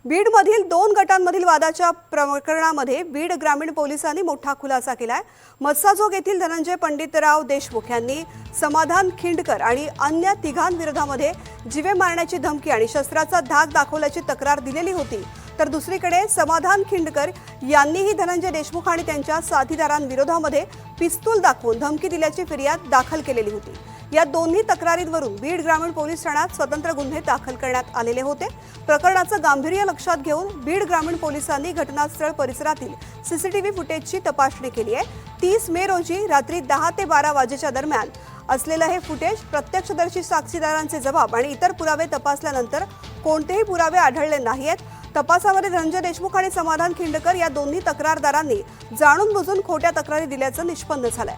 बीडमधील 2 गटांमधील वादाच्या प्रकरणामध्ये बीड ग्रामीण पोलिसांनी मोठा खुलासा केलाय। मस्साजोग येथील धनंजय पंडितराव देशमुख यांनी समाधान खिंडकर आणि अन्य तिघांविरोधामध्ये जीवे मारण्याची धमकी आणि शस्त्राचा धाक दाखवल्याची तक्रार दिलेली होती। तर दुसरीकडे समाधान खिंडकर यांनीही धनंजय देशमुख आणि त्यांच्या साथीदारांविरोधामध्ये पिस्तूल दाखवून धमकी दिल्याची फिर्याद दाखल केलेली होती। या दोन्ही तक्रारींवरून बीड ग्रामीण पोलीस ठाण्यात स्वतंत्र गुन्हे दाखल करण्यात आलेले होते। प्रकरणाचं गांभीर्य लक्षात घेऊन बीड ग्रामीण पोलिसांनी घटनास्थळ परिसरातील सीसीटीव्ही फुटेजची तपासणी केली आहे। 30 मे रोजी रात्री 10 ते 12 वाजेच्या दरम्यान असलेलं हे फुटेज प्रत्यक्षदर्शी साक्षीदारांचे जबाब आणि इतर पुरावे तपासल्यानंतर कोणतेही पुरावे आढळले नाहीत। तपासामध्ये धनंजय देशमुख आणि समाधान खिंडकर या दोन्ही तक्रारदारांनी जाणून बुजून खोट्या तक्रारी दिल्याचं निष्पन्न झालंय।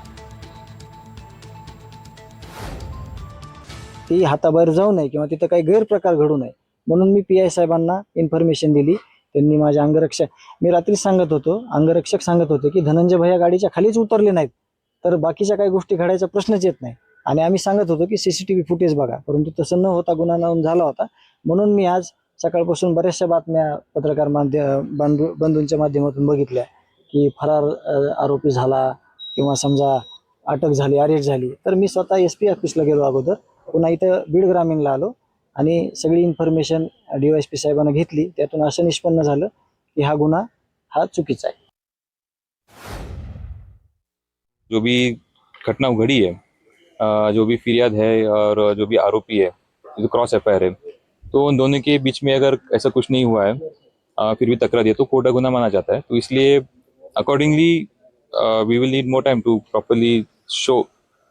ती हाताबाहेर जाऊ नये किंवा तिथं काही गैरप्रकार घडू नये म्हणून मी पीआय साहेबांना इन्फॉर्मेशन दिली। त्यांनी माझ्या मी रात्री अंगरक्षक सांगत होते की धनंजय भैया गाडीच्या खालीच उतरले नाहीत तर बाकीच्या काही गोष्टी घडायचा प्रश्नच येत नाही। आणि आम्ही सांगत होतो की सीसीटीव्ही फुटेज बघा, परंतु तसं न होता गुन्हा नोंद झाला होता। म्हणून मी आज सकाळपासून बऱ्याचशा बातम्या पत्रकार बंधूंच्या माध्यमातून बघितल्या की फरार आरोपी झाला किंवा समजा अटक झाली, अरेस्ट झाली। तर मी स्वतः SP ऑफिसला गेलो, अगोदर पुन्हा इथं बीड ग्रामीणला आलो आणि सगळी इन्फॉर्मेशन DYSP साहेबांना घेतली। त्यातून असं निष्पन्न झालं की हा गुन्हा हा चुकीचा आहे। जो भी घटना घड़ी है, जो भी फिरियाद है और जो भी आरोपी है, जो क्रॉस FIR है, तो उन दोनों के बीच में अगर ऐसा कुछ नहीं हुआ है फिर भी तकरार दिया तो खोटा गुना माना जाता है। तो इसलिए accordingly we will need more time to properly show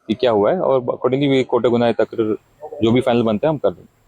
कि क्या हुआ है और अकॉर्डिंगली खोटा गुना तकरार जो भी फाइनल बनता है हम कर देंगे।